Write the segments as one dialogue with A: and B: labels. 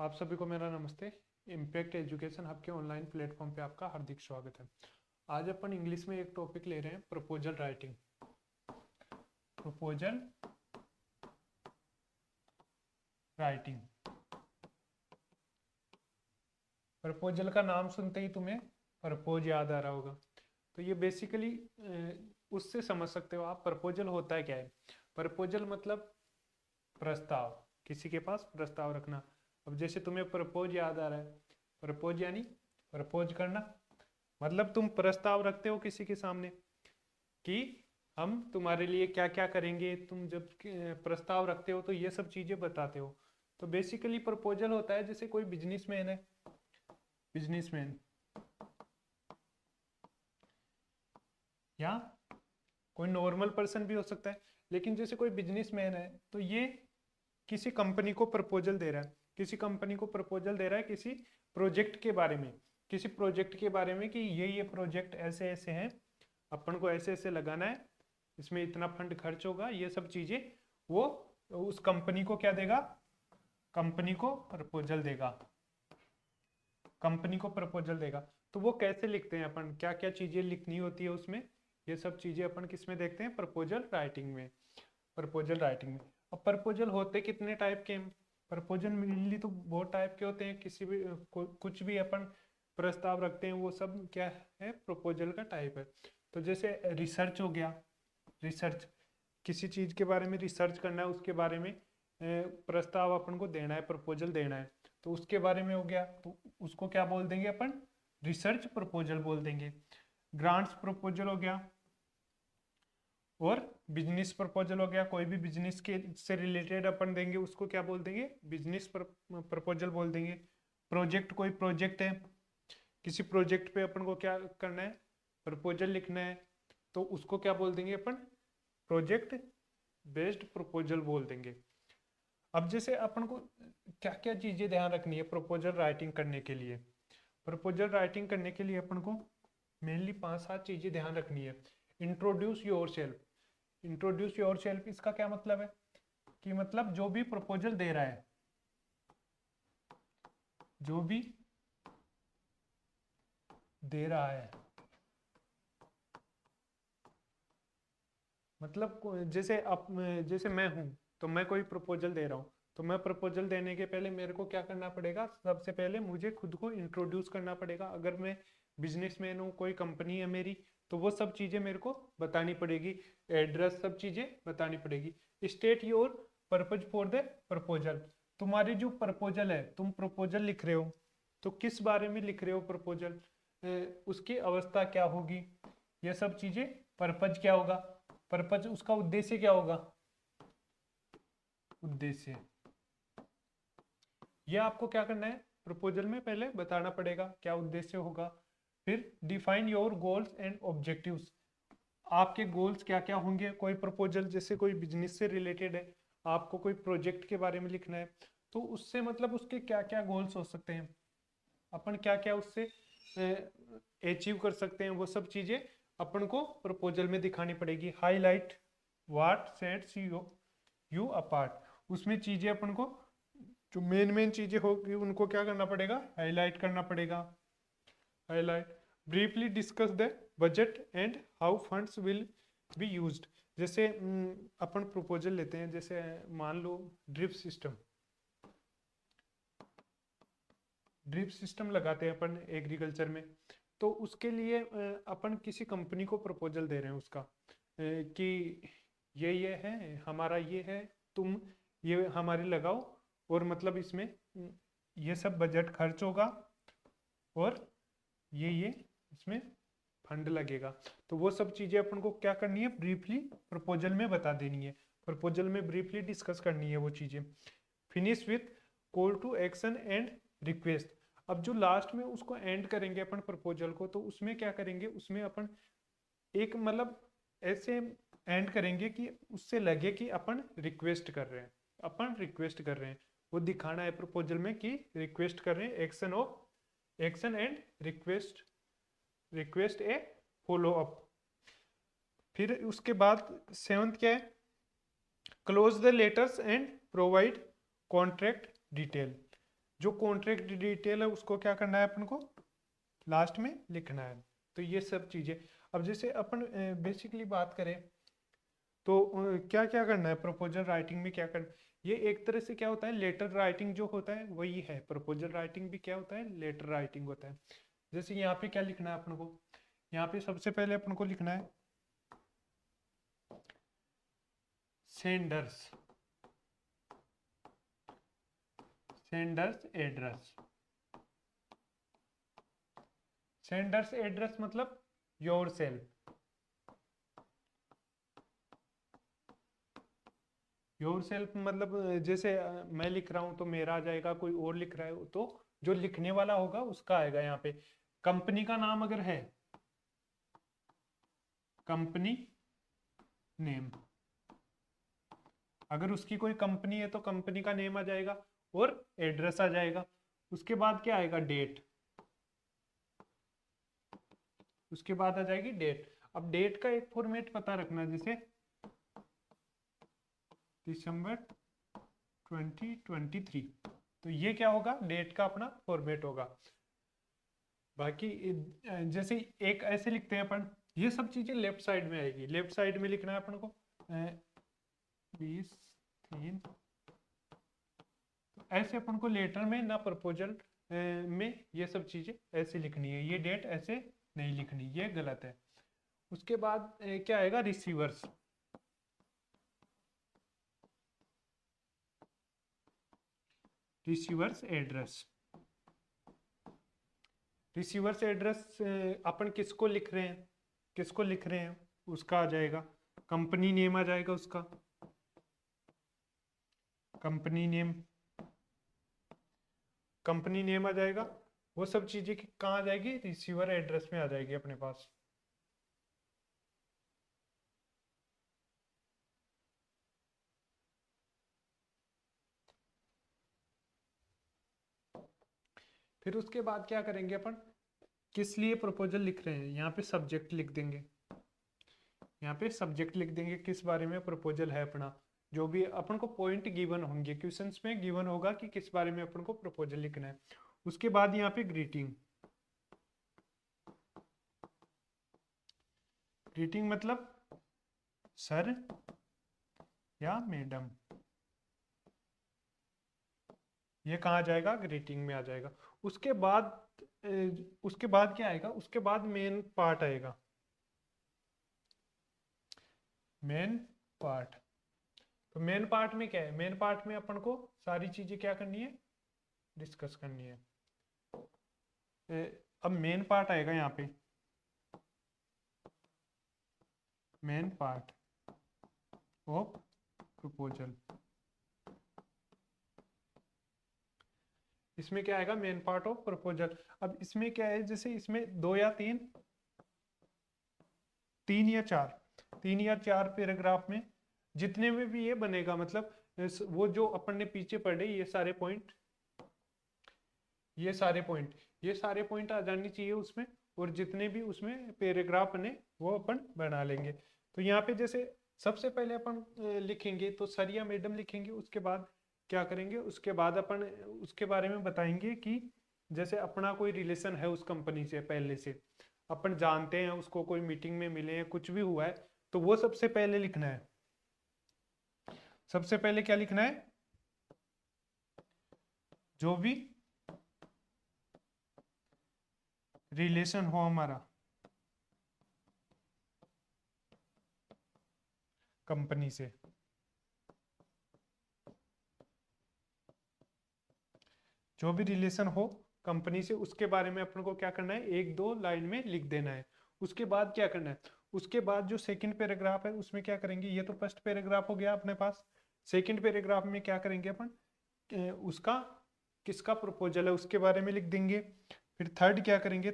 A: आप सभी को मेरा नमस्ते। इम्पैक्ट एजुकेशन हब के ऑनलाइन प्लेटफॉर्म पे आपका हार्दिक स्वागत है। आज अपन इंग्लिश में एक टॉपिक ले रहे हैं, proposal writing. Proposal writing. Proposal का नाम सुनते ही तुम्हें प्रपोज याद आ रहा होगा। तो ये बेसिकली उससे समझ सकते हो आप प्रपोजल होता है क्या है। प्रपोजल मतलब प्रस्ताव, किसी के पास प्रस्ताव रखना। अब जैसे तुम्हें प्रपोज याद आ रहा है, प्रपोज यानी प्रपोज करना, मतलब तुम प्रस्ताव रखते हो किसी के सामने कि हम तुम्हारे लिए क्या क्या करेंगे। तुम जब प्रस्ताव रखते हो तो ये सब चीजें बताते हो। तो बेसिकली प्रपोजल होता है जैसे कोई बिजनेसमैन है, बिजनेसमैन या कोई नॉर्मल पर्सन भी हो सकता है, लेकिन जैसे कोई बिजनेसमैन है तो ये किसी कंपनी को प्रपोजल दे रहा है, किसी कंपनी को प्रपोजल दे रहा है किसी प्रोजेक्ट के बारे में, किसी प्रोजेक्ट के बारे में कि ये प्रोजेक्ट ऐसे ऐसे हैं, अपन को ऐसे ऐसे लगाना है, इसमें इतना फंड खर्च होगा, ये सब चीजें वो उस कंपनी को क्या देगा, कंपनी को प्रपोजल देगा, कंपनी को प्रपोजल देगा। तो वो कैसे लिखते हैं, अपन क्या क्या चीजें लिखनी होती है उसमें, ये सब चीजें अपन किस में देखते हैं, प्रपोजल राइटिंग में। प्रपोजल राइटिंग में अब प्रपोजल होते कितने टाइप के हैं। प्रपोजल मेनली तो बहुत टाइप के होते हैं, किसी भी कुछ भी अपन प्रस्ताव रखते हैं वो सब क्या है, प्रपोजल का टाइप है। तो जैसे रिसर्च हो गया, रिसर्च किसी चीज के बारे में रिसर्च करना है, उसके बारे में प्रस्ताव अपन को देना है, प्रपोजल देना है, तो उसके बारे में हो गया, तो उसको क्या बोल देंगे अपन, रिसर्च प्रपोजल बोल देंगे। ग्रांट्स प्रपोजल हो गया, और बिजनेस प्रपोजल हो गया, कोई भी बिजनेस के से रिलेटेड अपन देंगे उसको क्या बोल देंगे, बिजनेस प्रपोजल बोल देंगे। प्रोजेक्ट, कोई प्रोजेक्ट है, किसी प्रोजेक्ट पे अपन को क्या करना है, प्रपोजल लिखना है, तो उसको क्या बोल देंगे अपन, प्रोजेक्ट बेस्ड प्रपोजल बोल देंगे। अब जैसे अपन को क्या क्या चीजें ध्यान रखनी है प्रपोजल राइटिंग करने के लिए। प्रपोजल राइटिंग करने के लिए अपन को मेनली 5-7 चीजें ध्यान रखनी है। Introduce your self. Introduce your self इसका क्या मतलब है कि मतलब जो भी प्रपोजल दे रहा है, जो भी दे रहा है, मतलब जैसे अब जैसे मैं हूं, तो मैं कोई प्रपोजल दे रहा हूं, तो मैं प्रपोजल देने के पहले मेरे को क्या करना पड़ेगा, सबसे पहले मुझे खुद को इंट्रोड्यूस करना पड़ेगा। अगर मैं बिजनेसमैन हूँ, कोई कंपनी है मेरी, तो वो सब चीजें मेरे को बतानी पड़ेगी, एड्रेस सब चीजें बतानी पड़ेगी। State your purpose for the proposal. तुम्हारी जो प्रपोजल है, तुम प्रपोजल लिख रहे हो तो किस बारे में लिख रहे हो प्रपोजल, उसकी अवस्था क्या होगी, ये सब चीजें, पर्पज क्या होगा, पर्पज उसका उद्देश्य क्या होगा, उद्देश्य, ये आपको क्या करना है प्रपोजल में पहले बताना पड़ेगा क्या उद्देश्य होगा। फिर define your goals and objectives. आपके गोल्स क्या क्या होंगे, कोई प्रपोजल जैसे कोई बिजनेस से रिलेटेड है, आपको कोई प्रोजेक्ट के बारे में लिखना है, तो उससे मतलब उसके क्या क्या गोल्स हो सकते हैं, अपन क्या क्या उससे अचीव कर सकते हैं, वो सब चीजें अपन को प्रपोजल में दिखानी पड़ेगी। Highlight what sets you apart. उसमें चीजें अपन को जो मेन मेन चीजें होगी उनको क्या करना पड़ेगा, हाईलाइट करना पड़ेगा। Highlight briefly discuss the budget and how funds will be used. जैसे अपन प्रपोजल लेते हैं, जैसे मान लो ड्रिप सिस्टम, ड्रिप सिस्टम लगाते हैं अपन एग्रीकल्चर में, तो उसके लिए अपन किसी कंपनी को प्रपोजल दे रहे हैं उसका कि ये है हमारा, ये है, तुम ये हमारी लगाओ, और मतलब इसमें ये सब बजट खर्च होगा, और ये इसमें फंड लगेगा। तो वो सब चीजें अपन को क्या करनी है, ब्रीफली प्रपोजल में बता देनी है, प्रपोजल में ब्रीफली डिस्कस करनी है वो चीजें। Finish with call to action and request. अब जो लास्ट में उसको एंड करेंगे अपन प्रपोजल को, तो उसमें क्या करेंगे, उसमें अपन एक मतलब ऐसे एंड करेंगे कि उससे लगे कि अपन रिक्वेस्ट कर रहे हैं, अपन रिक्वेस्ट कर रहे हैं, वो दिखाना है प्रपोजल में कि रिक्वेस्ट कर रहे हैं, action of action and request, request A follow up. फिर उसके बाद 7th क्या है, close the letters and provide contract detail. जो कॉन्ट्रैक्ट डिटेल है उसको क्या करना है अपन को लास्ट में लिखना है। तो ये सब चीजें, अब जैसे अपन बेसिकली बात करें तो क्या क्या करना है प्रपोजल राइटिंग में, क्या करना, ये एक तरह से क्या होता है लेटर राइटिंग जो होता है वही है, प्रपोजल राइटिंग भी क्या होता है लेटर राइटिंग होता है। जैसे यहाँ पे क्या लिखना है अपन को, यहाँ पे सबसे पहले अपन को लिखना है sender's, sender's address, sender's address मतलब योर सेल्फ, योर सेल्फ मतलब जैसे मैं लिख रहा हूं तो मेरा आ जाएगा, कोई और लिख रहा है तो जो लिखने वाला होगा उसका आएगा। यहाँ पे कंपनी का नाम अगर है, कंपनी नेम, अगर उसकी कोई कंपनी है तो कंपनी का नेम आ जाएगा और एड्रेस आ जाएगा। उसके बाद क्या आएगा डेट, उसके बाद आ जाएगी डेट। अब डेट का एक फॉर्मेट पता रखना, जैसे दिसंबर 2023, तो ये क्या होगा डेट का अपना फॉर्मेट होगा। बाकी जैसे एक ऐसे लिखते हैं अपन, ये सब चीजें लेफ्ट साइड में आएगी, लेफ्ट साइड में लिखना है अपन को 20 तो ऐसे अपन को लेटर में ना प्रपोजल में ये सब चीजें ऐसे लिखनी है, ये डेट ऐसे नहीं लिखनी, ये गलत है। उसके बाद क्या आएगा receivers, receivers address, receivers address अपन किसको लिख रहे हैं, किसको लिख रहे हैं उसका आ जाएगा, कंपनी नेम आ जाएगा उसका, कंपनी नेम, कंपनी नेम आ जाएगा। वो सब चीजें कहाँ आ जाएगी रिसीवर एड्रेस में आ जाएगी अपने पास। फिर उसके बाद क्या करेंगे अपन, किस लिए प्रपोजल लिख रहे हैं, यहाँ पे सब्जेक्ट लिख देंगे, यहाँ पे सब्जेक्ट लिख देंगे किस बारे में प्रपोजल है अपना। जो भी अपन को पॉइंट गिवन होंगे क्वेश्चंस में, गिवन होगा कि किस बारे में अपन को प्रपोजल लिखना है। उसके बाद यहाँ पे ग्रीटिंग, ग्रीटिंग मतलब सर या मैडम, ये कहाँ जाएगा ग्रीटिंग में आ जाएगा। उसके बाद उसके बाद क्या आएगा, उसके बाद मेन पार्ट आएगा, मेन पार्ट। तो मेन पार्ट में क्या है, मेन पार्ट में अपन को सारी चीजें क्या करनी है डिस्कस करनी है। अब मेन पार्ट आएगा यहाँ पे, मेन पार्ट ऑफ प्रपोजल, इसमें क्या आएगा मेन पार्ट ऑफ प्रपोजल। अब इसमें क्या है, जैसे इसमें दो या तीन, तीन या चार पैराग्राफ में जितने में भी ये बनेगा, मतलब वो जो अपन ने पीछे पढ़े ये सारे पॉइंट, ये सारे पॉइंट, ये सारे पॉइंट आ जाने चाहिए उसमें, और जितने भी उसमें पैराग्राफ बने वो अपन बना लेंगे। तो यहाँ पे जैसे सबसे पहले अपन लिखेंगे तो सर या मैडम लिखेंगे। उसके बाद क्या करेंगे, उसके बाद अपन उसके बारे में बताएंगे कि जैसे अपना कोई रिलेशन है उस कंपनी से, पहले से अपन जानते हैं उसको, कोई मीटिंग में मिले हैं, कुछ भी हुआ है, तो वो सबसे पहले लिखना है। सबसे पहले क्या लिखना है, जो भी रिलेशन हो हमारा कंपनी से, जो भी रिलेशन हो कंपनी से, उसके बारे में अपन को क्या करना है एक दो लाइन में लिख देना है। उसके बाद क्या करना है, उसके बाद जो सेकंड पैराग्राफ है उसमें क्या करेंगे, ये तो फर्स्ट पैराग्राफ हो गया अपने पास। सेकंड पैराग्राफ में क्या करेंगे अपन, उसका किसका प्रपोजल है उसके बारे में लिख देंगे। फिर थर्ड क्या करेंगे,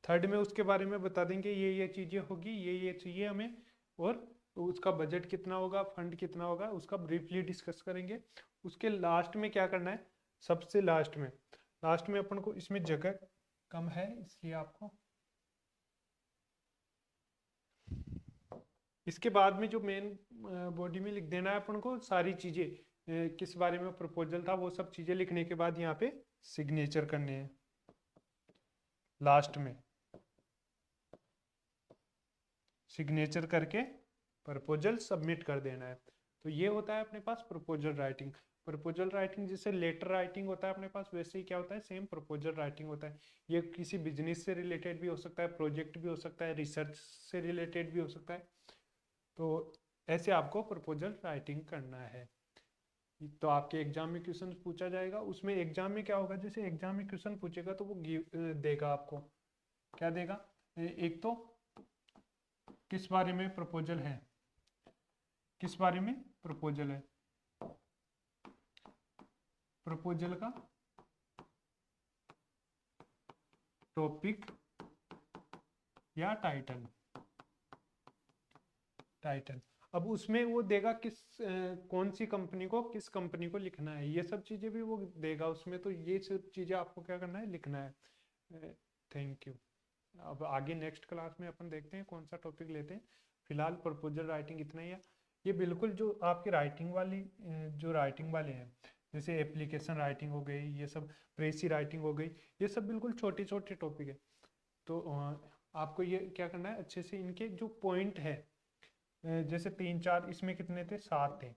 A: थर्ड में उसके बारे में बता देंगे ये चीजें होगी, ये चाहिए हमें, और उसका बजट कितना होगा, फंड कितना होगा, उसका ब्रीफली डिस्कस करेंगे। उसके लास्ट में क्या करना है, सबसे लास्ट में अपन को, इसमें जगह कम है इसलिए आपको, इसके बाद में जो मेन बॉडी में लिख देना है अपन को सारी चीजें, किस बारे में प्रपोजल था, वो सब चीजें लिखने के बाद यहाँ पे सिग्नेचर करने हैं लास्ट में। सिग्नेचर करके प्रपोजल सबमिट कर देना है। तो ये होता है अपने पास प्रपोजल राइटिंग। प्रपोजल राइटिंग जैसे लेटर राइटिंग होता है अपने पास, वैसे ही क्या होता है, सेम प्रपोजल राइटिंग होता है। ये किसी बिजनेस से रिलेटेड भी हो सकता है, प्रोजेक्ट भी हो सकता है, रिसर्च से रिलेटेड भी हो सकता है। तो ऐसे आपको प्रपोजल राइटिंग करना है। तो आपके एग्जाम में क्वेश्चन पूछा जाएगा, उसमें एग्जाम में क्या होगा, जैसे एग्जाम में क्वेश्चन पूछेगा तो वो देगा आपको, क्या देगा, एक तो किस बारे में प्रपोजल है, किस बारे में प्रपोजल है, प्रपोजल का टॉपिक या टाइटल, टाइटल। अब उसमें वो देगा किस कौन सी कंपनी को, किस कंपनी को लिखना है, ये सब चीजें भी वो देगा उसमें। तो ये सब चीजें आपको क्या करना है, लिखना है। Thank you. अब आगे नेक्स्ट क्लास में अपन देखते हैं कौन सा टॉपिक लेते हैं। फिलहाल प्रपोजल राइटिंग इतना ही है। ये बिल्कुल जो आपकी राइटिंग वाली जो राइटिंग वाले हैं, जैसे एप्लीकेशन राइटिंग हो गई, ये सब प्रेसी राइटिंग हो गई, ये सब बिल्कुल छोटे छोटे टॉपिक है। तो आपको ये क्या करना है, अच्छे से इनके जो पॉइंट है, जैसे 3 4, इसमें कितने थे, 7 थे,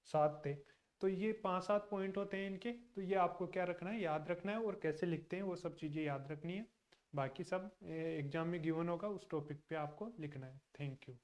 A: 7 थे। तो ये 5 7 पॉइंट होते हैं इनके, तो ये आपको क्या रखना है, याद रखना है, और कैसे लिखते हैं वो सब चीज़ें याद रखनी है। बाकी सब एग्जाम में गिवन होगा, उस टॉपिक पे आपको लिखना है। Thank you.